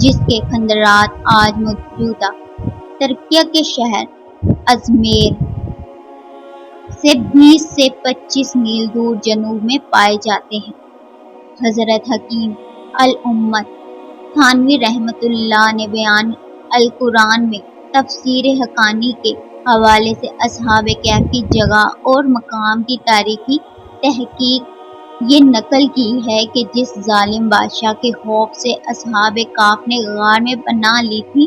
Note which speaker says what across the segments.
Speaker 1: جس کے خندرات آج موجودہ ترکیہ کے شہر ازمیر سے 20 سے 25 میل دور جنوب میں پائے جاتے ہیں۔ حضرت حکیم الامت تھانوی رحمۃ اللہ نے بیان القرآن میں تفسیر حقانی کے حوالے سے اصحاب کہف کی جگہ اور مقام کی تاریخی تحقیق یہ نقل کی ہے کہ جس ظالم بادشاہ کے خوف سے اصحاب کہف نے غار میں پناہ لی تھی،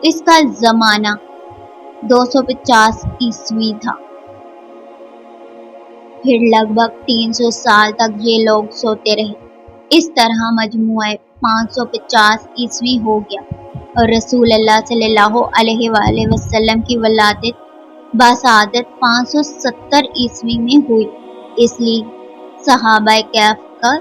Speaker 1: اس کا زمانہ 250 عیسوی تھا۔ پھر لگ بھگ 300 سال تک یہ لوگ سوتے رہے۔ اس طرح مجموعہ 550 عیسوی ہو گیا اور رسول اللہ صلی اللہ علیہ وآلہ وسلم کی ولادت باسعادت 570 عیسوی میں ہوئی۔ اس لیے صحابہ کہف کا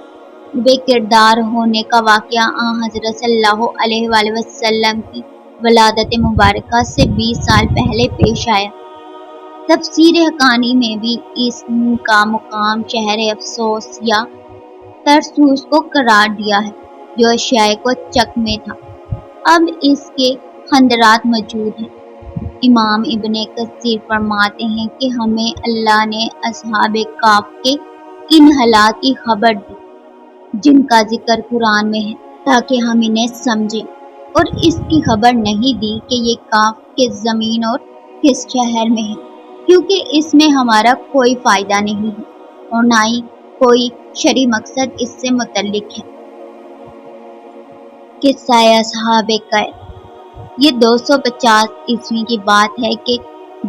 Speaker 1: بے کردار ہونے کا واقعہ آن حضرت صلی اللہ علیہ وآلہ وسلم کی ولادت مبارکہ سے 20 سال پہلے پیش آیا۔ تفسیر حقانی میں بھی اس کا مقام شہر افسوس یا ترسوس کو قرار دیا ہے، جو اشیاء کو چک میں تھا۔ اب اس کے خندرات موجود ہیں۔ امام ابن کثیر فرماتے ہیں کہ ہمیں اللہ نے اصحاب کہف کے ان حالات کی خبر دی جن کا ذکر قرآن میں ہے، تاکہ ہم انہیں سمجھیں، اور اس کی خبر نہیں دی کہ یہ کہف کس زمین اور کس شہر میں ہے، کیونکہ اس میں ہمارا کوئی فائدہ نہیں ہے اور نہ ہی کوئی شرعی مقصد اس سے متعلق ہے۔ قصہ اصحاب کہف۔ یہ 250 عیسوی کی بات ہے کہ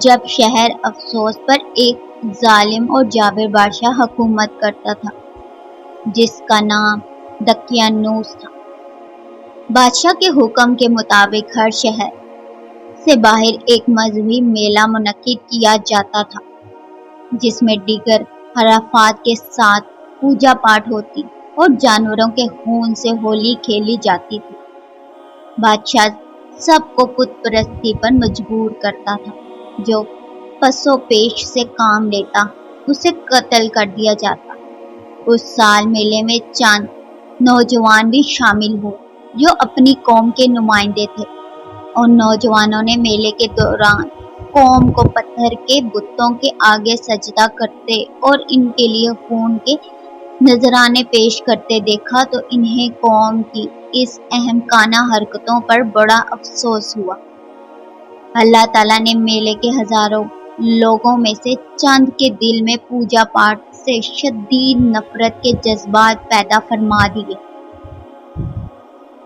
Speaker 1: جب شہر افسوس پر ایک ظالم اور جابر بادشاہ حکومت کرتا تھا جس کا نام دقیانوس تھا۔ بادشاہ کے حکم کے مطابق ہر شہر سے باہر ایک مذہبی میلہ منعقد کیا جاتا تھا جس میں دیگر حرفات کے ساتھ پوجا پاٹ ہوتی اور جانوروں کے خون سے ہولی کھیلی جاتی تھی۔ بادشاہ سب کو بت پرستی پر مجبور کرتا تھا۔ جو پس و پیش سے کام لیتا اسے قتل کر دیا جاتا۔ اس سال میلے میں چند نوجوان بھی شامل ہوئے جو اپنی قوم کے نمائندے تھے۔ ان نوجوانوں نے میلے کے دوران قوم کو پتھر کے بتوں کے آگے سجدہ کرتے اور ان کے لیے خون کے نذرانے پیش کرتے دیکھا تو انہیں قوم کی اس احمقانہ حرکتوں پر بڑا افسوس ہوا۔ اللہ تعالیٰ نے میلے کے ہزاروں لوگوں میں سے چند کے دل میں پوجا پاٹ سے شدید نفرت کے جذبات پیدا فرما دیے۔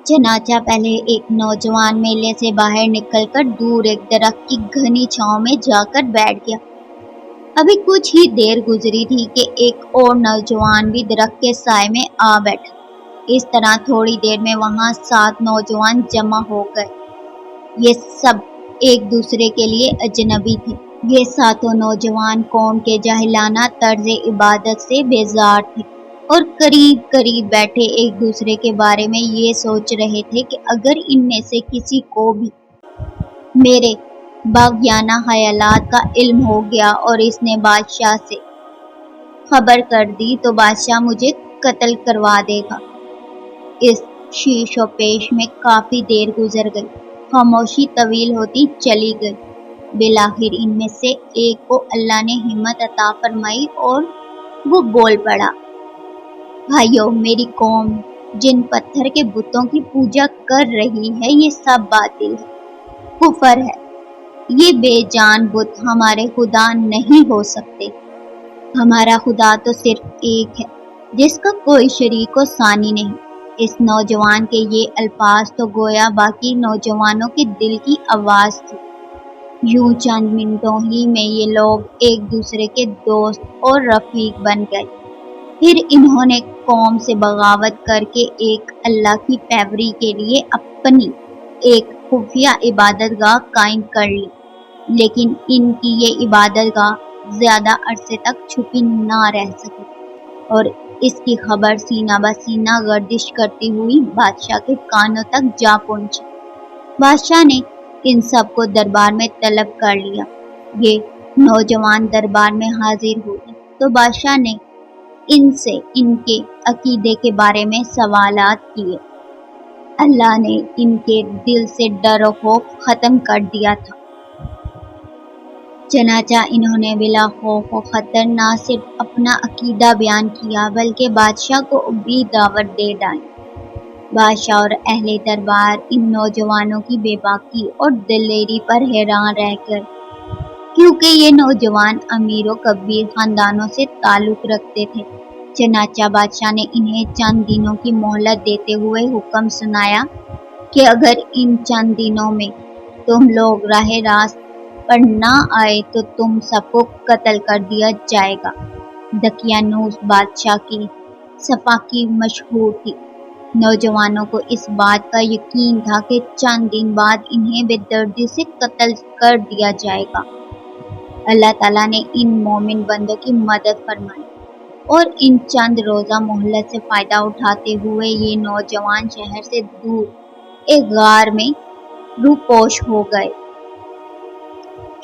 Speaker 1: چنانچہ پہلے ایک نوجوان میلے سے باہر نکل کر دور ایک درخت کی گھنی چھاؤں میں جا کر بیٹھ گیا۔ ابھی کچھ ہی دیر گزری تھی کہ ایک اور نوجوان بھی درخت کے سائے میں آ بیٹھا۔ اس طرح تھوڑی دیر میں وہاں 7 نوجوان جمع ہو گئے۔ یہ سب ایک دوسرے کے لیے اجنبی تھے۔ یہ 7 نوجوان قوم کے جاہلانہ طرز عبادت سے بیزار تھے اور قریب قریب بیٹھے ایک دوسرے کے بارے میں یہ سوچ رہے تھے کہ اگر ان میں سے کسی کو بھی میرے باغیانہ خیالات کا علم ہو گیا اور اس نے بادشاہ سے خبر کر دی تو بادشاہ مجھے قتل کروا دے گا۔ اس شیش و پیش میں کافی دیر گزر گئی۔ خاموشی طویل ہوتی چلی گئی۔ بالآخر ان میں سے ایک کو اللہ نے ہمت عطا فرمائی اور وہ بول پڑا، بھائیو، میری قوم جن پتھر کے بتوں کی پوجا کر رہی ہے یہ سب باطل ہے، کفر ہے۔ یہ بے جان بت ہمارے خدا نہیں ہو سکتے۔ ہمارا خدا تو صرف ایک ہے جس کا کوئی شریک و ثانی نہیں۔ اس نوجوان کے یہ الفاظ تو گویا باقی نوجوانوں کے دل کی آواز تھی۔ یوں چند منٹوں ہی میں یہ لوگ ایک دوسرے کے دوست اور رفیق بن گئے۔ پھر انہوں نے قوم سے بغاوت کر کے ایک اللہ کی پیروی کے لیے اپنی ایک خفیہ عبادت گاہ قائم کر لی، لیکن ان کی یہ عبادت گاہ زیادہ عرصے تک چھپی نہ رہ سکی اور اس کی خبر سینہ بہ سینہ گردش کرتی ہوئی بادشاہ کے کانوں تک جا پہنچی۔ بادشاہ نے ان سب کو دربار میں طلب کر لیا۔ یہ نوجوان دربار میں حاضر ہوئے تو بادشاہ نے ان سے ان کے عقیدے کے بارے میں سوالات کیے۔ اللہ نے ان کے دل سے ڈر و خوف ختم کر دیا تھا۔ چنانچہ انہوں نے بلا خوف و خطر نہ صرف اپنا عقیدہ بیان کیا بلکہ بادشاہ کو بھی دعوت دے ڈالی۔ بادشاہ اور اہل دربار ان نوجوانوں کی بے باکی اور دلیری پر حیران رہ گئے، کیونکہ یہ نوجوان امیر و کبیر خاندانوں سے تعلق رکھتے تھے۔ چنانچہ بادشاہ نے انہیں چند دنوں کی مہلت دیتے ہوئے حکم سنایا کہ اگر ان چند دنوں میں تم لوگ راہ راست پر نہ آئے تو تم سب کو قتل کر دیا جائے گا۔ دقیانوس بادشاہ کی سفاکی مشہور تھی۔ نوجوانوں کو اس بات کا یقین تھا کہ چند دن بعد انہیں بے دردی سے قتل کر دیا جائے گا۔ اللہ تعالیٰ نے ان مومن بندوں کی مدد فرمائی اور ان چند روزہ مہلت سے فائدہ اٹھاتے ہوئے یہ نوجوان شہر سے دور ایک غار میں روپوش ہو گئے۔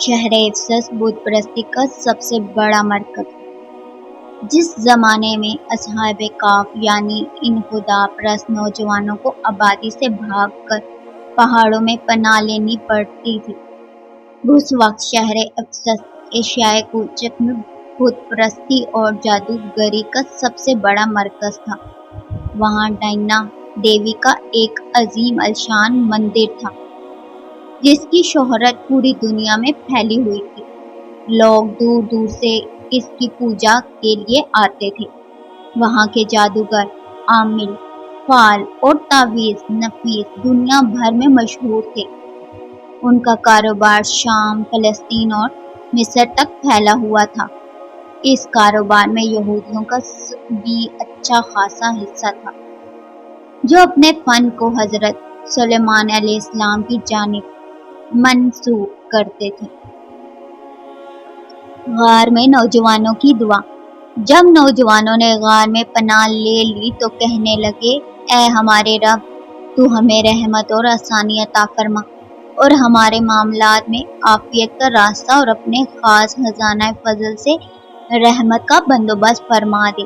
Speaker 1: شہر افسس بت پرستی کا سب سے بڑا مرکز، جس زمانے میں اصحاب کہف یعنی ان خدا پرست نوجوانوں کو آبادی سے بھاگ کر پہاڑوں میں پناہ لینی پڑتی تھی، اس وقت شہر افسس ایشیائے کوچک میں بت پرستی اور جادوگری کا سب سے بڑا مرکز تھا۔ وہاں ڈائنا دیوی کا ایک عظیم الشان مندر تھا جس کی شہرت پوری دنیا میں پھیلی ہوئی تھی۔ لوگ دور دور سے اس کی پوجا کے لیے آتے تھے۔ وہاں کے جادوگر، عامل، فعال اور تعویذ نفیس دنیا بھر میں مشہور تھے۔ ان کا کاروبار شام، فلسطین اور مصر تک پھیلا ہوا تھا۔ اس کاروبار میں یہودیوں کا بھی اچھا خاصا حصہ تھا، جو اپنے فن کو حضرت سلیمان علیہ السلام کی جانب منسوب کرتے تھے۔ غار میں نوجوانوں کی دعا۔ جب نوجوانوں نے غار میں پناہ لے لی تو کہنے لگے، اے ہمارے رب، تو ہمیں رحمت اور آسانی عطا فرما اور ہمارے معاملات میں عافیت کا راستہ اور اپنے خاص خزانہ فضل سے رحمت کا بندوبست فرما دے۔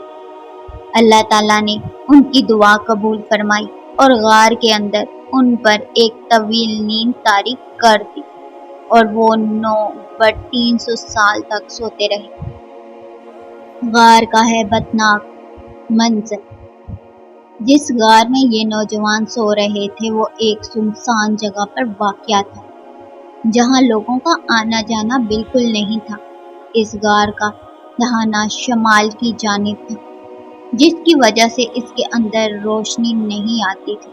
Speaker 1: اللہ تعالیٰ نے ان کی دعا قبول فرمائی اور غار کے اندر ان پر ایک طویل نیند طاری کر دی اور وہ 300 سال تک سوتے رہے۔ غار کا ہیبت ناک منظر۔ جس غار میں یہ نوجوان سو رہے تھے وہ ایک سنسان جگہ پر واقع تھا، جہاں لوگوں کا آنا جانا بالکل نہیں تھا۔ اس غار کا دہانہ شمال کی جانب تھا، جس کی وجہ سے اس کے اندر روشنی نہیں آتی تھی،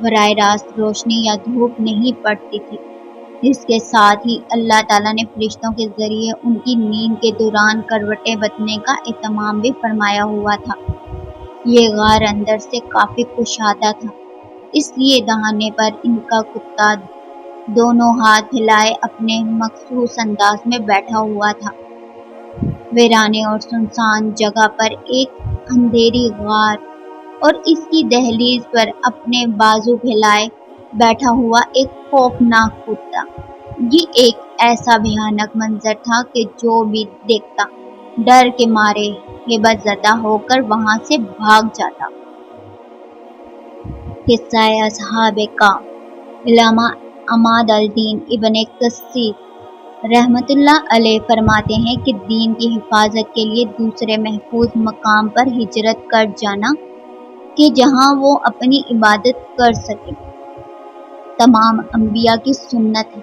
Speaker 1: براہ راست روشنی یا دھوپ نہیں پڑتی تھی۔ اس کے ساتھ ہی اللہ تعالیٰ نے فرشتوں کے ذریعے ان کی نیند کے دوران کروٹیں بدلنے کا اہتمام بھی فرمایا ہوا تھا۔ یہ غار اندر سے کافی کشادہ تھا، اس لیے دہانے پر ان کا کتا دونوں ہاتھ پھیلائے اپنے مخصوص انداز میں بیٹھا ہوا تھا۔ ویرانے اور سنسان جگہ پر ایک اندھیری غار اور اس کی دہلیز پر اپنے بازو پھیلائے بیٹھا ہوا ایک خوفناک کتا۔ یہ ایک ایسا بھیانک منظر تھا کہ جو بھی دیکھتا ڈر کے مارے ہیبت زدہ ہو کر وہاں سے بھاگ جاتا۔ قصہ اصحاب کہف۔ علامہ عماد الدین ابن کثیر رحمۃ اللہ علیہ فرماتے ہیں کہ دین کی حفاظت کے لیے دوسرے محفوظ مقام پر ہجرت کر جانا کہ جہاں وہ اپنی عبادت کر سکے، تمام انبیاء کی سنت ہے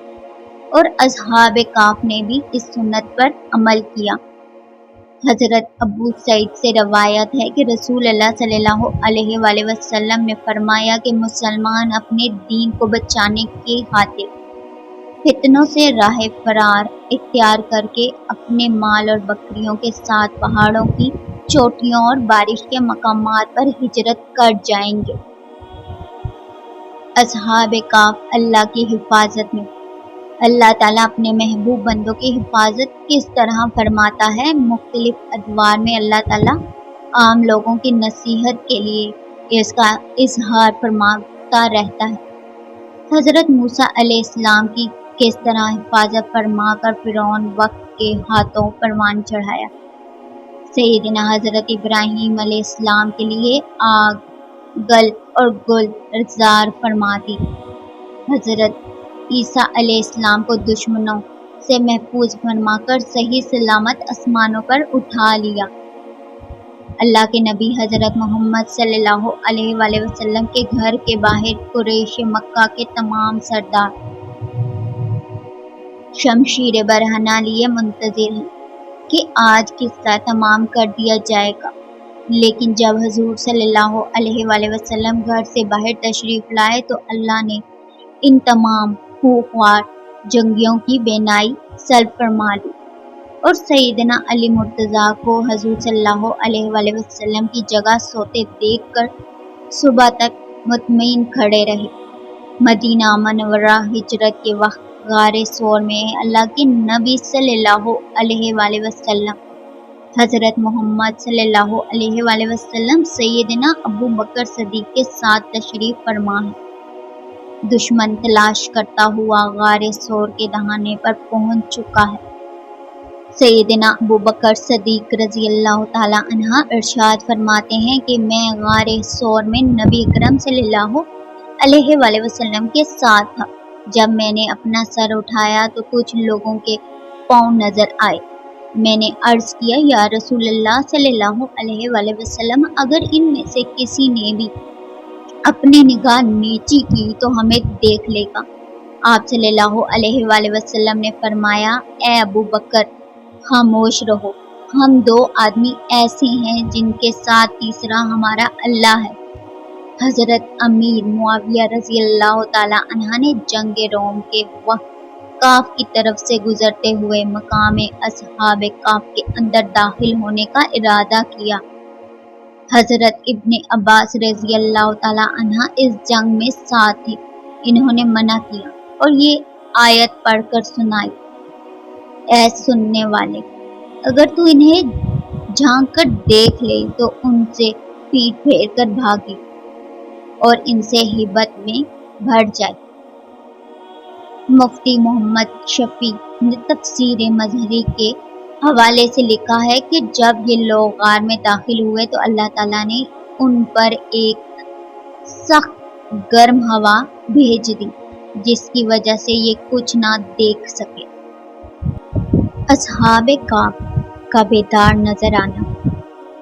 Speaker 1: اور اصحاب کہف نے بھی اس سنت پر عمل کیا۔ حضرت ابو سعید سے روایت ہے کہ رسول اللہ صلی اللہ علیہ وآلہ وسلم نے فرمایا کہ مسلمان اپنے دین کو بچانے کی خاطر فتنوں سے راہ فرار اختیار کر کے اپنے مال اور بکریوں کے ساتھ پہاڑوں کی چوٹیوں اور بارش کے مقامات پر ہجرت کر جائیں گے۔ اصحاب کہف اللہ کی حفاظت میں۔ اللہ تعالیٰ اپنے محبوب بندوں کی حفاظت کس طرح فرماتا ہے؟ مختلف ادوار میں اللہ تعالیٰ عام لوگوں کی نصیحت کے لیے اس کا اظہار فرماتا رہتا ہے۔ حضرت موسیٰ علیہ السلام کی کس طرح حفاظت فرما کر فرعون وقت کے ہاتھوں پروان چڑھایا۔ سیدنا حضرت ابراہیم علیہ السلام کے لیے آگ، گل اور گلزار فرما دی۔ حضرت عیسیٰ علیہ السلام کو دشمنوں سے محفوظ فرما کر صحیح سلامت آسمانوں پر اٹھا لیا۔ اللہ کے نبی حضرت محمد صلی اللہ علیہ وآلہ وسلم کے گھر کے باہر قریش مکہ کے تمام سردار شمشیر برہنہ لیے منتظر ہیں کہ آج قصہ تمام کر دیا جائے گا، لیکن جب حضور صلی اللہ علیہ وآلہ وسلم گھر سے باہر تشریف لائے تو اللہ نے ان تمام خوفوار جنگیوں کی بینائی سلب فرما لی اور سیدنا علی مرتضیٰ کو حضور صلی اللہ علیہ وآلہ وسلم کی جگہ سوتے دیکھ کر صبح تک مطمئن کھڑے رہے۔ مدینہ منورہ ہجرت کے وقت غار ثور میں اللہ کے نبی صلی اللہ علیہ وآلہ وسلم، حضرت محمد صلی اللہ علیہ وآلہ وسلم سیدنا ابو بکر صدیق کے ساتھ تشریف فرما ہے۔ دشمن تلاش کرتا ہوا غار ثور کے دہانے پر پہنچ چکا ہے۔ سیدنا ابو بکر صدیق رضی اللہ تعالیٰ عنہ ارشاد فرماتے ہیں کہ میں غار ثور میں نبی اکرم صلی اللہ علیہ وآلہ وسلم کے ساتھ تھا۔ جب میں نے اپنا سر اٹھایا تو کچھ لوگوں کے پاؤں نظر آئے۔ میں نے عرض کیا، یا رسول اللہ صلی اللہ علیہ وآلہ وسلم، اگر ان میں سے کسی نے بھی اپنی نگاہ نیچی کی تو ہمیں دیکھ لے گا۔ آپ صلی اللہ علیہ وآلہ وسلم نے فرمایا، اے ابو بکر خاموش رہو، ہم دو آدمی ایسے ہیں جن کے ساتھ تیسرا ہمارا اللہ ہے۔ حضرت امیر معاویہ رضی اللہ تعالیٰ عنہ نے جنگ روم کے وقت کاف کی طرف سے گزرتے ہوئے مقام اصحاب کاف کے اندر داخل ہونے کا ارادہ کیا۔ حضرت ابن عباس رضی اللہ تعالیٰ عنہ اس جنگ میں ساتھ تھے، انہوں نے منع کیا اور یہ آیت پڑھ کر سنائی، اے سننے والے، اگر تو انہیں جھانک کر دیکھ لے تو ان سے پیٹ پھیر کر بھاگے اور ان سے ہیبت میں بھر جائے۔ مفتی محمد شفیع نے تفسیر مظہری کے حوالے سے لکھا ہے کہ جب یہ لوگ غار میں داخل ہوئے تو اللہ تعالیٰ نے ان پر ایک سخت گرم ہوا بھیج دی جس کی وجہ سے یہ کچھ نہ دیکھ سکے۔ اصحاب کاف کا بیدار نظر آنا۔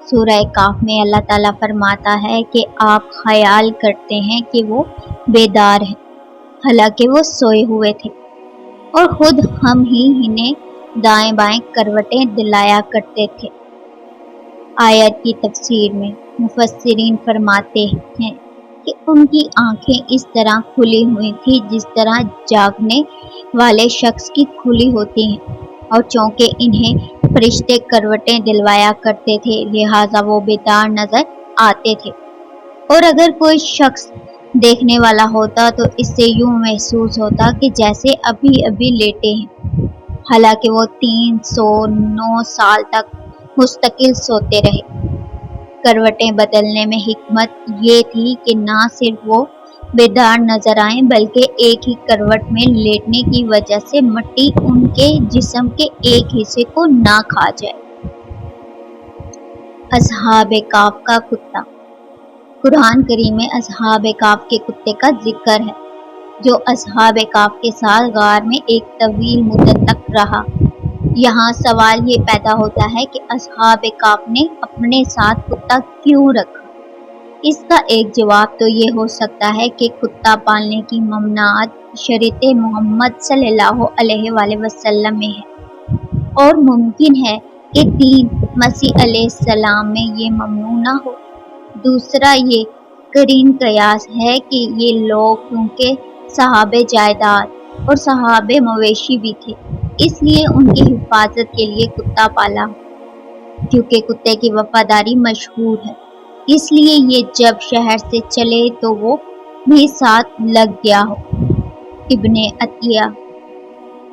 Speaker 1: سورہ کاف میں اللہ تعالیٰ فرماتا ہے کہ آپ خیال کرتے ہیں کہ وہ بیدار ہیں، حالانکہ وہ سوئے ہوئے تھے، اور خود ہم ہی انہیں دائیں بائیں کروٹیں دلایا کرتے تھے۔ آیت کی تفسیر میں مفسرین فرماتے ہیں کہ ان کی آنکھیں اس طرح کھلی ہوئی تھی جس طرح جاگنے والے شخص کی کھلی ہوتی ہیں، اور چونکہ انہیں فرشتے کروٹیں دلوایا کرتے تھے لہٰذا وہ بیدار نظر آتے تھے، اور اگر کوئی شخص دیکھنے والا ہوتا تو اس سے یوں محسوس ہوتا کہ جیسے ابھی ابھی لیٹے ہیں، حالانکہ وہ 309 سال تک مستقل سوتے رہے۔ کروٹیں بدلنے میں حکمت یہ تھی کہ نہ صرف وہ بیدار نظر آئیں بلکہ ایک ہی کروٹ میں لیٹنے کی وجہ سے مٹی ان کے جسم کے ایک حصے کو نہ کھا جائے۔ اصحاب کاف کا کتا۔ قرآن کریم میں اصحاب کاف کے کتے کا ذکر ہے جو اصحاب کاف کے ساتھ غار میں ایک طویل مدت تک رہا۔ یہاں سوال یہ پیدا ہوتا ہے کہ اصحاب کاف نے اپنے ساتھ کتا کیوں رکھا؟ اس کا ایک جواب تو یہ ہو سکتا ہے کہ کتا پالنے کی ممنوعات شریعت محمد صلی اللہ علیہ وآلہ وسلم میں ہے، اور ممکن ہے کہ دین مسیح علیہ السلام میں یہ ممنوع نہ ہو۔ دوسرا یہ قرین قیاس ہے کہ یہ لوگ کیونکہ صاحب جائیداد اور صاحب مویشی بھی تھے، اس لیے ان کی حفاظت کے لیے کتا پالا ہو۔ کیونکہ کتے کی وفاداری مشہور ہے، اس لیے یہ جب شہر سے چلے تو وہ بھی ساتھ لگ گیا ہو۔ ابن عطیہ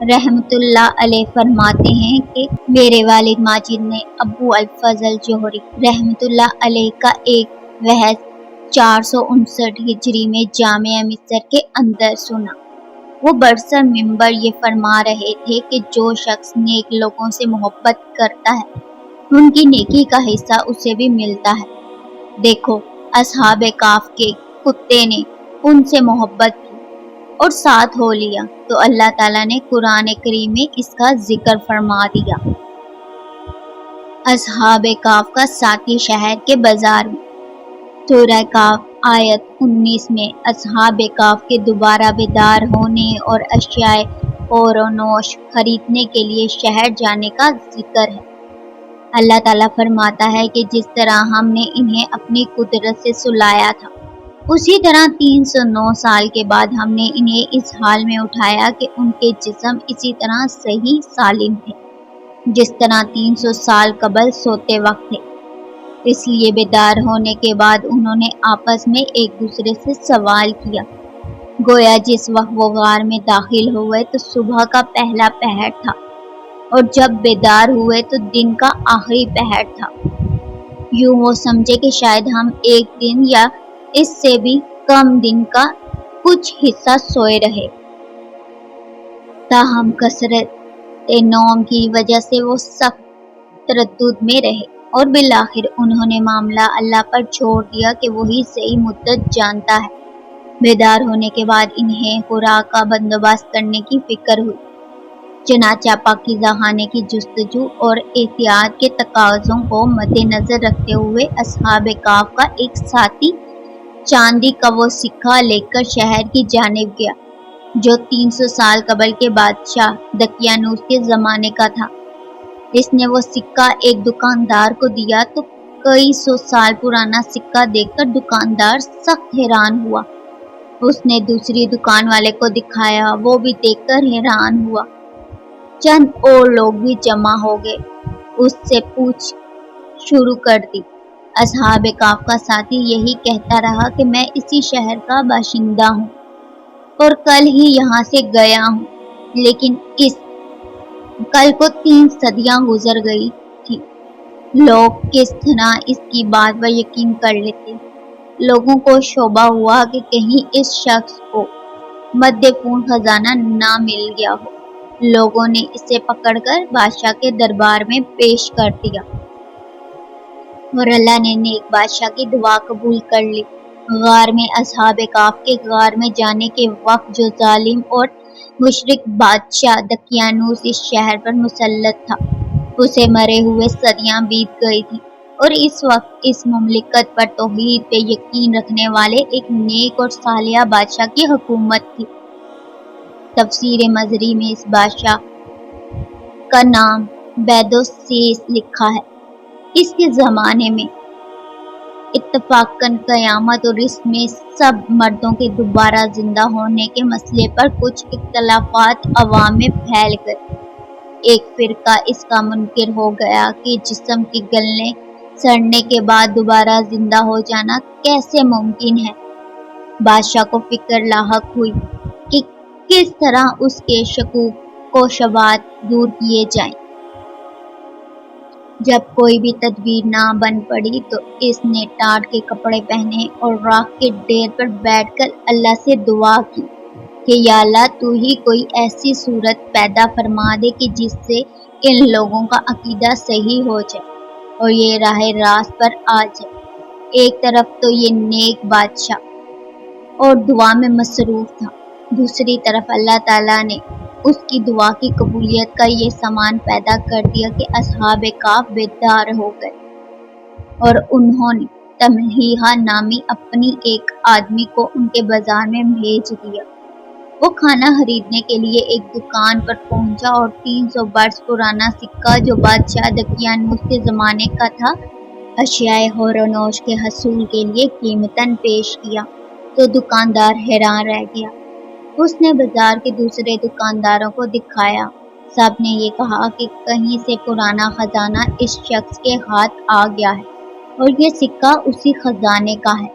Speaker 1: رحمت اللہ علیہ فرماتے ہیں کہ میرے والد ماجد نے ابو الفضل جوہری رحمت اللہ علیہ کا ایک وعظ 459 ہجری میں جامع مصر کے اندر سنا۔ وہ برسر منبر یہ فرما رہے تھے کہ جو شخص نیک لوگوں سے محبت کرتا ہے ان کی نیکی کا حصہ اسے بھی ملتا ہے۔ دیکھو اصحاب کاف کے کتے نے ان سے محبت کی اور ساتھ ہو لیا تو اللہ تعالیٰ نے قرآن کریم میں اس کا ذکر فرما دیا۔ اصحاب کہف کا ساتھی شہر کے بازار میں۔ سورہ کہف آیت 19 میں اصحاب کہف کے دوبارہ بیدار ہونے اور اشیاء اور نوش خریدنے کے لیے شہر جانے کا ذکر ہے۔ اللہ تعالیٰ فرماتا ہے کہ جس طرح ہم نے انہیں اپنی قدرت سے سلایا تھا، اسی طرح 309 سال کے بعد ہم نے انہیں اس حال میں اٹھایا کہ ان کے جسم اسی طرح صحیح سالم تھے جس طرح 300 سال قبل سوتے وقت تھے۔ اس لیے بیدار ہونے کے بعد انہوں نے آپس میں ایک دوسرے سے سوال کیا، گویا جس وقت وہ غار میں داخل ہوئے تو صبح کا پہلا پہر تھا اور جب بیدار ہوئے تو دن کا آخری پہر تھا۔ یوں وہ سمجھے کہ شاید ہم ایک دن یا اس سے بھی کم دن کا کچھ حصہ سوئے رہے، تاہم کثرت نوم کی وجہ سے وہ سخت تردد میں رہے اور بالآخر انہوں نے معاملہ اللہ پر چھوڑ دیا کہ وہی صحیح مدت جانتا ہے۔ بیدار ہونے کے بعد انہیں خوراک کا بندوبست کرنے کی فکر ہوئی، چنانچہ پاکیزہ خانے کی جستجو اور احتیاط کے تقاضوں کو مد نظر رکھتے ہوئے اصحاب کہف کا ایک ساتھی چاندی کا وہ سکہ لے کر شہر کی جانب گیا جو 300 سال قبل کے بادشاہ دقیانوس کے زمانے کا تھا۔ اس نے وہ سکہ ایک دکاندار کو دیا تو کئی سو سال پرانا سکہ دیکھ کر دکاندار سخت حیران ہوا۔ اس نے دوسری دکان والے کو دکھایا، وہ بھی دیکھ کر حیران ہوا۔ چند اور لوگ بھی جمع ہو گئے، اس سے پوچھ شروع کر دی۔ اصحاب کہف کا ساتھی یہی کہتا رہا کہ میں اسی شہر کا باشندہ ہوں اور کل ہی یہاں سے گیا ہوں، لیکن اس کل کو 3 صدیاں گزر گئی تھی۔ لوگ کس طرح اس کی بات پر یقین کر لیتے؟ لوگوں کو شبہ ہوا کہ کہیں اس شخص کو مدفون خزانہ نہ مل گیا ہو۔ لوگوں نے اسے پکڑ کر بادشاہ کے دربار میں پیش کر دیا اور اللہ نے نیک بادشاہ کی دعا قبول کر لی۔ غار میں اصحاب کہف کے غار میں جانے کے وقت جو ظالم اور مشرک بادشاہ دقیانوس اس شہر پر مسلط تھا، اسے مرے ہوئے صدیاں بیت گئی تھی اور اس وقت اس مملکت پر توحید پہ یقین رکھنے والے ایک نیک اور صالح بادشاہ کی حکومت تھی۔ تفسیر مظہری میں اس بادشاہ کا نام بیدوسیس لکھا ہے۔ اس کے زمانے میں اتفاقاً قیامت اور اس میں سب مردوں کے دوبارہ زندہ ہونے کے مسئلے پر کچھ اختلافات عوام میں پھیل گئے۔ ایک فرقہ اس کا منکر ہو گیا کہ جسم کے گلنے سڑنے کے بعد دوبارہ زندہ ہو جانا کیسے ممکن ہے۔ بادشاہ کو فکر لاحق ہوئی کہ کس طرح اس کے شکوک و شبہات دور کیے جائیں۔ جب کوئی بھی تدبیر نہ بن پڑی تو اس نے ٹاٹ کے کپڑے پہنے اور راکھ کے ڈھیر پر بیٹھ کر اللہ سے دعا کی کہ یا اللہ تو ہی کوئی ایسی صورت پیدا فرما دے کہ جس سے ان لوگوں کا عقیدہ صحیح ہو جائے اور یہ راہ راست پر آ جائے۔ ایک طرف تو یہ نیک بادشاہ اور دعا میں مصروف تھا، دوسری طرف اللہ تعالیٰ نے اس کی دعا کی قبولیت کا یہ سامان پیدا کر دیا کہ اصحاب کہف بیدار ہو گئے اور انہوں نے تملیحہ نامی اپنی ایک آدمی کو ان کے بازار میں بھیج دیا۔ وہ کھانا خریدنے کے لیے ایک دکان پر پہنچا اور 300 برس پرانا سکہ جو بادشاہ دقیانوس کے زمانے کا تھا اشیاء خور و نوش کے حصول کے لیے قیمتاً پیش کیا تو دکاندار حیران رہ گیا۔ اس نے بازار کے دوسرے دکانداروں کو دکھایا، سب نے یہ کہا کہ کہیں سے پرانا خزانہ اس شخص کے ہاتھ آ گیا ہے اور یہ سکہ اسی خزانے کا ہے۔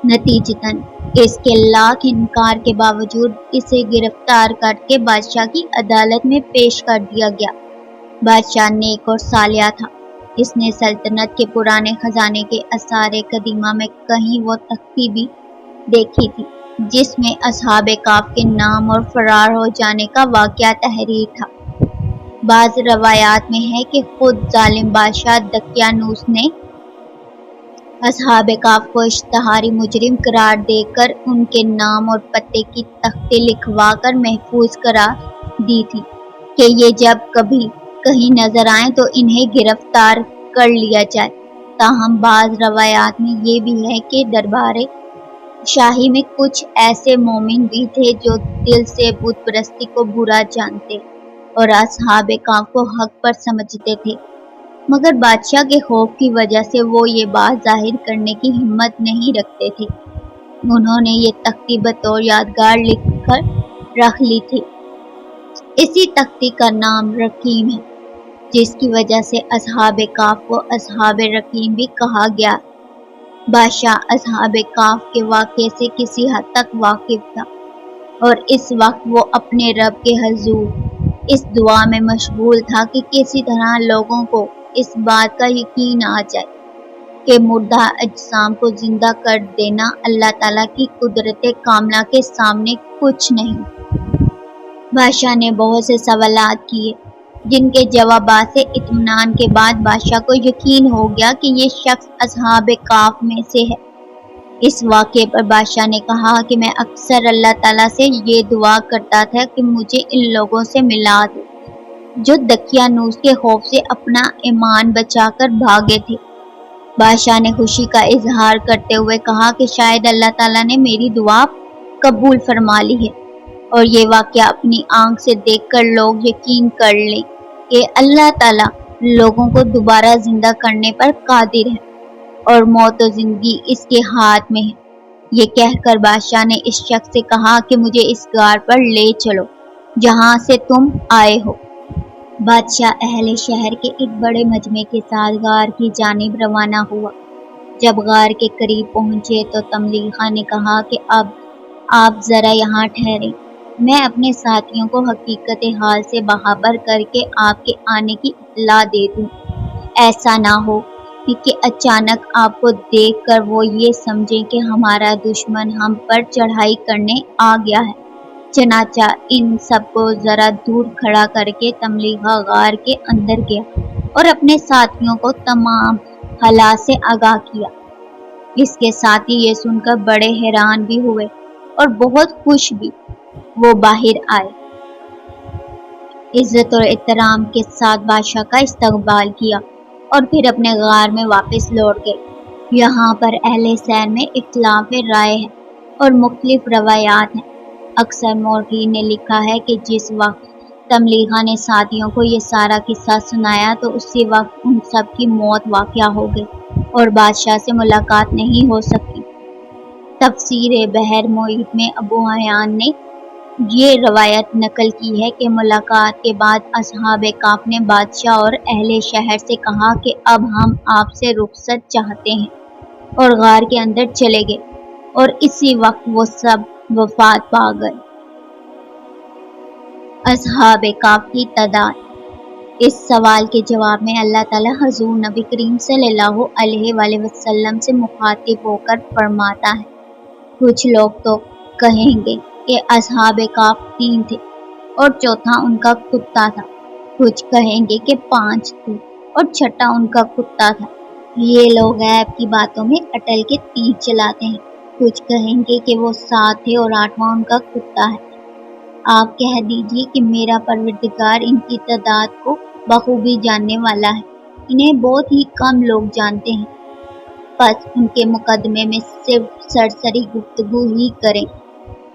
Speaker 1: نتیجتاً اس کے لاکھ انکار کے باوجود اسے گرفتار کر کے بادشاہ کی عدالت میں پیش کر دیا گیا۔ بادشاہ نیک اور صالح تھا، اس نے سلطنت کے پرانے خزانے کے آثار قدیمہ میں کہیں وہ تختی بھی دیکھی تھی جس میں اصحاب کہف کے نام اور فرار ہو جانے کا واقعہ تحریر تھا۔ بعض روایات میں ہے کہ خود ظالم بادشاہ دقیانوس نے اصحاب کہف کو اشتہاری مجرم قرار دے کر ان کے نام اور پتے کی تختیں لکھوا کر محفوظ کرا دی تھی کہ یہ جب کبھی کہیں نظر آئیں تو انہیں گرفتار کر لیا جائے۔ تاہم بعض روایات میں یہ بھی ہے کہ دربار شاہی میں کچھ ایسے مومن بھی تھے جو دل سے بت پرستی کو برا جانتے اور اصحاب کہف کو حق پر سمجھتے تھے، مگر بادشاہ کے خوف کی وجہ سے وہ یہ بات ظاہر کرنے کی ہمت نہیں رکھتے تھے۔ انہوں نے یہ تختی بطور یادگار لکھ کر رکھ لی تھی۔ اسی تختی کا نام رقیم ہے، جس کی وجہ سے اصحاب کہف کو اصحاب رقیم بھی کہا گیا۔ بادشاہ اصحاب کہف کے واقعے سے کسی حد تک واقف تھا، اور اس وقت وہ اپنے رب کے حضور اس دعا میں مشغول تھا کہ کسی طرح لوگوں کو اس بات کا یقین آ جائے کہ مردہ اجسام کو زندہ کر دینا اللہ تعالیٰ کی قدرت کاملہ کے سامنے کچھ نہیں۔ بادشاہ نے بہت سے سوالات کیے، جن کے جوابات سے اطمینان کے بعد بادشاہ کو یقین ہو گیا کہ یہ شخص اصحاب کہف میں سے ہے۔ اس واقعے پر بادشاہ نے کہا کہ میں اکثر اللہ تعالیٰ سے یہ دعا کرتا تھا کہ مجھے ان لوگوں سے ملا دے جو دقیانوس کے خوف سے اپنا ایمان بچا کر بھاگے تھے۔ بادشاہ نے خوشی کا اظہار کرتے ہوئے کہا کہ شاید اللہ تعالیٰ نے میری دعا قبول فرما لی ہے، اور یہ واقعہ اپنی آنکھ سے دیکھ کر لوگ یقین کر لیں کہ اللہ تعالیٰ لوگوں کو دوبارہ زندہ کرنے پر قادر ہے، اور موت و زندگی اس کے ہاتھ میں ہے۔ یہ کہہ کر بادشاہ نے اس شخص سے کہا کہ مجھے اس غار پر لے چلو جہاں سے تم آئے ہو۔ بادشاہ اہل شہر کے ایک بڑے مجمع کے ساتھ غار کی جانب روانہ ہوا۔ جب غار کے قریب پہنچے تو تملیغہ نے کہا کہ اب آپ ذرا یہاں ٹھہریں، میں اپنے ساتھیوں کو حقیقت حال سے باخبر کر کے آپ کے آنے کی اطلاع دے دوں۔ ایسا نہ ہو کہ اچانک آپ کو دیکھ کر وہ یہ سمجھیں کہ ہمارا دشمن ہم پر چڑھائی کرنے آ گیا ہے۔ چنانچہ ان سب کو ذرا دور کھڑا کر کے تملیغہ غار کے اندر گیا اور اپنے ساتھیوں کو تمام حالات سے آگاہ کیا۔ اس کے ساتھی یہ سن کر بڑے حیران بھی ہوئے اور بہت خوش بھی۔ وہ باہر آئے، عزت اور احترام کے ساتھ بادشاہ کا استقبال کیا اور پھر اپنے غار میں واپس لوٹ گئے۔ یہاں پر اہل سیر میں اختلاف رائے ہے اور مختلف روایات ہیں۔ اکثر مورخین نے لکھا ہے کہ جس وقت تملیغہ نے ساتھیوں کو یہ سارا قصہ سنایا تو اسی وقت ان سب کی موت واقع ہو گئی اور بادشاہ سے ملاقات نہیں ہو سکی۔ تفسیر بحر محیط میں ابو حیان نے یہ روایت نقل کی ہے کہ ملاقات کے بعد اصحاب کہف نے بادشاہ اور اہل شہر سے کہا کہ اب ہم آپ سے رخصت چاہتے ہیں، اور غار کے اندر چلے گئے، اور اسی وقت وہ سب وفات پا گئے۔ اصحاب کہف کی تعداد۔ اس سوال کے جواب میں اللہ تعالیٰ حضور نبی کریم صلی اللہ علیہ وآلہ وسلم سے مخاطب ہو کر فرماتا ہے، کچھ لوگ تو کہیں گے کہ اصحاب کہف 3 تھے اور چوتھا ان کا کتا تھا، کچھ کہیں گے کہ 5 تھے اور چھٹا ان کا کتا تھا۔ یہ لوگ غیب کی باتوں میں اٹل کے تیر چلاتے ہیں، کچھ کہیں گے کہ وہ 7 تھے اور 8واں ان کا کتا ہے۔ آپ کہہ دیجئے کہ میرا پروردگار ان کی تعداد کو بخوبی جاننے والا ہے، انہیں بہت ہی کم لوگ جانتے ہیں، بس ان کے مقدمے میں صرف سرسری گفتگو ہی کریں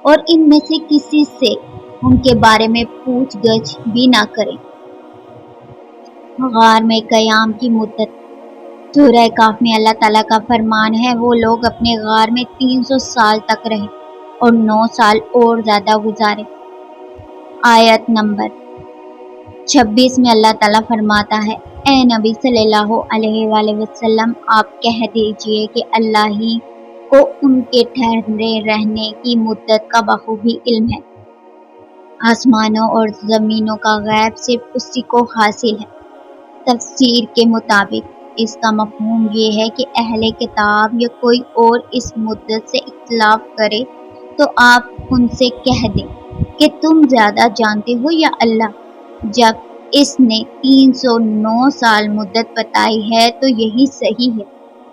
Speaker 1: اور ان میں سے کسی سے ان کے بارے میں پوچھ گچھ بھی نہ کریں۔ غار میں قیام کی مدت۔ سورہ کہف میں اللہ تعالیٰ کا فرمان ہے، وہ لوگ اپنے غار میں 300 سال تک رہے اور 9 سال اور زیادہ گزارے۔ آیت نمبر 26 میں اللہ تعالیٰ فرماتا ہے، اے نبی صلی اللہ علیہ وآلہ وسلم، آپ کہہ دیجئے کہ اللہ ہی کو ان کے ٹھہرے رہنے کی مدت کا بخوبی علم ہے۔ آسمانوں اور زمینوں کا غیب صرف اسی کو حاصل ہے۔ تفسیر کے مطابق اس کا مفہوم یہ ہے کہ اہل کتاب یا کوئی اور اس مدت سے اختلاف کرے تو آپ ان سے کہہ دیں کہ تم زیادہ جانتے ہو یا اللہ۔ جب اس نے 309 سال مدت بتائی ہے تو یہی صحیح ہے۔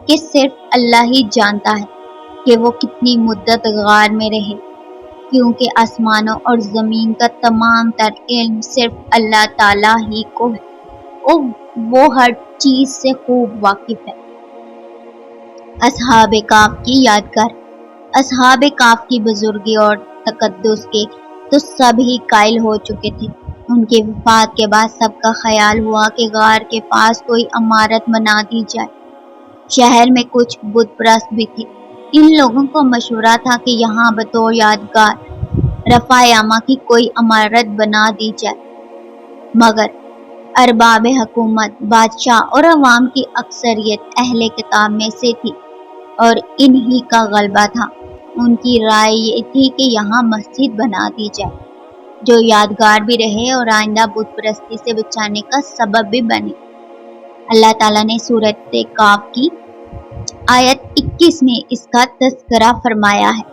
Speaker 1: کہ صرف اللہ ہی جانتا ہے کہ وہ کتنی مدت غار میں رہے، کیونکہ آسمانوں اور زمین کا تمام تر علم صرف اللہ تعالیٰ ہی کو ہے اور وہ ہر چیز سے خوب واقف ہے۔ اصحاب کہف کی یادگار۔ اصحاب کہف کی بزرگی اور تقدس کے تو سب ہی قائل ہو چکے تھے۔ ان کی وفات کے بعد سب کا خیال ہوا کہ غار کے پاس کوئی عمارت بنا دی جائے۔ شہر میں کچھ بت پرست بھی تھے۔ ان لوگوں کو مشورہ تھا کہ یہاں بطور یادگار رفع یامہ کی کوئی عمارت بنا دی جائے، مگر ارباب حکومت، بادشاہ اور عوام کی اکثریت اہل کتاب میں سے تھی اور انہی کا غلبہ تھا۔ ان کی رائے یہ تھی کہ یہاں مسجد بنا دی جائے جو یادگار بھی رہے اور آئندہ بت پرستی سے بچانے کا سبب بھی بنے۔ اللہ تعالیٰ نے سورۃ کہف کی آیت 21 میں اس کا تذکرہ فرمایا ہے۔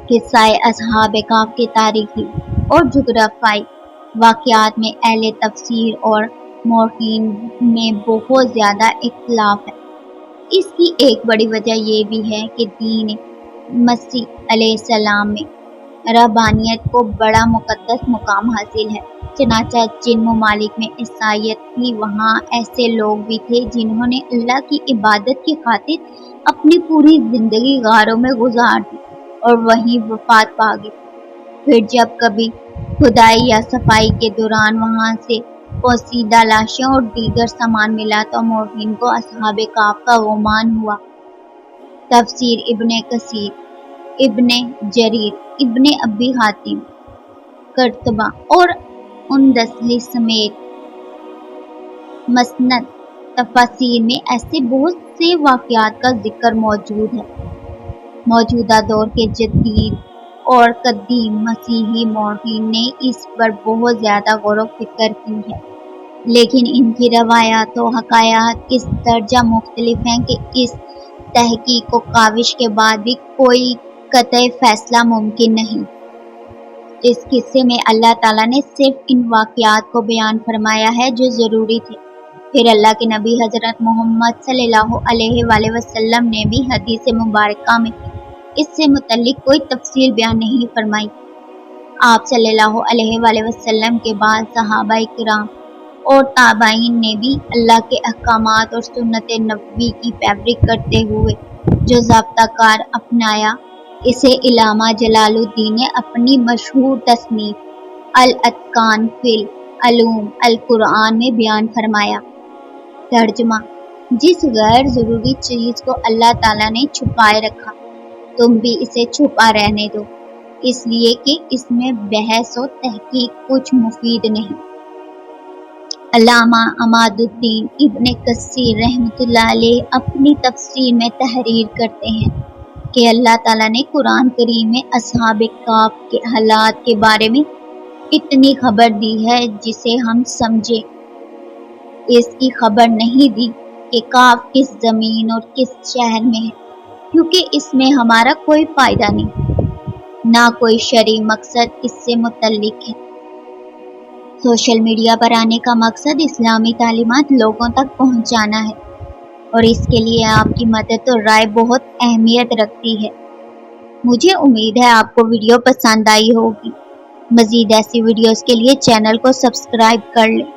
Speaker 1: قصہ اصحاب کہف کے تاریخی اور جغرافیائی واقعات میں اہل تفسیر اور مورخین میں بہت زیادہ اختلاف ہے۔ اس کی ایک بڑی وجہ یہ بھی ہے کہ دین مسیح علیہ السلام میں رہبانیت کو بڑا مقدس مقام حاصل ہے۔ چنانچہ جن ممالک میں عیسائیت تھی وہاں ایسے لوگ بھی تھے جنہوں نے اللہ کی عبادت کی خاطر اپنی پوری زندگی غاروں میں گزار دی اور وہیں وفات پا گئے۔ پھر جب کبھی کھدائی یا صفائی کے دوران وہاں سے پوسیدہ لاشیں اور دیگر سامان ملا تو مورخین کو اصحاب کہف کا گمان ہوا۔ تفسیر ابن کثیر، ابن جریر، ابن ابی حاتم، قرطبہ اور اندلسی سمیت مسند تفاسیر میں ایسے بہت سے واقعات کا ذکر موجود ہے۔ موجودہ دور کے جدید اور قدیم مسیحی مورخین نے اس پر بہت زیادہ غور و فکر کی ہے، لیکن ان کی روایات و حکایات اس درجہ مختلف ہیں کہ اس تحقیق و کاوش کے بعد بھی کوئی قطعی فیصلہ ممکن نہیں۔ اس قصے میں اللہ تعالیٰ نے صرف ان واقعات کو بیان فرمایا ہے جو ضروری تھے۔ پھر اللہ کے نبی حضرت محمد صلی اللہ علیہ وآلہ وسلم نے بھی حدیث مبارکہ میں اس سے متعلق کوئی تفصیل بیان نہیں فرمائی۔ آپ صلی اللہ علیہ وآلہ وسلم کے بعد صحابہ کرام اور تابعین نے بھی اللہ کے احکامات اور سنت نبوی کی پیروی کرتے ہوئے جو ضابطہ کار اپنایا، اسے علامہ جلال الدین نے اپنی مشہور تصنیف الاتقان فی علوم القرآن میں بیان فرمایا۔ ترجمہ: جس غیر ضروری چیز کو اللہ تعالیٰ نے چھپائے رکھا تم بھی اسے چھپا رہنے دو، اس لیے کہ اس میں بحث و تحقیق کچھ مفید نہیں۔ علامہ عماد الدین ابن کثیر رحمۃ اللہ علیہ اپنی تفسیر میں تحریر کرتے ہیں کہ اللہ تعالیٰ نے قرآن کریم میں اصحاب کہف کے حالات کے بارے میں اتنی خبر دی ہے جسے ہم سمجھیں۔ اس کی خبر نہیں دی کہ کہف کس زمین اور کس شہر میں ہے، کیونکہ اس میں ہمارا کوئی فائدہ نہیں، نہ کوئی شرعی مقصد اس سے متعلق ہے۔ سوشل میڈیا پر آنے کا مقصد اسلامی تعلیمات لوگوں تک پہنچانا ہے اور اس کے لیے آپ کی مدد اور رائے بہت اہمیت رکھتی ہے۔ مجھے امید ہے آپ کو ویڈیو پسند آئی ہوگی۔ مزید ایسی ویڈیوز کے لیے چینل کو سبسکرائب کر لیں۔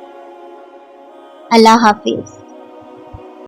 Speaker 1: اللہ حافظ۔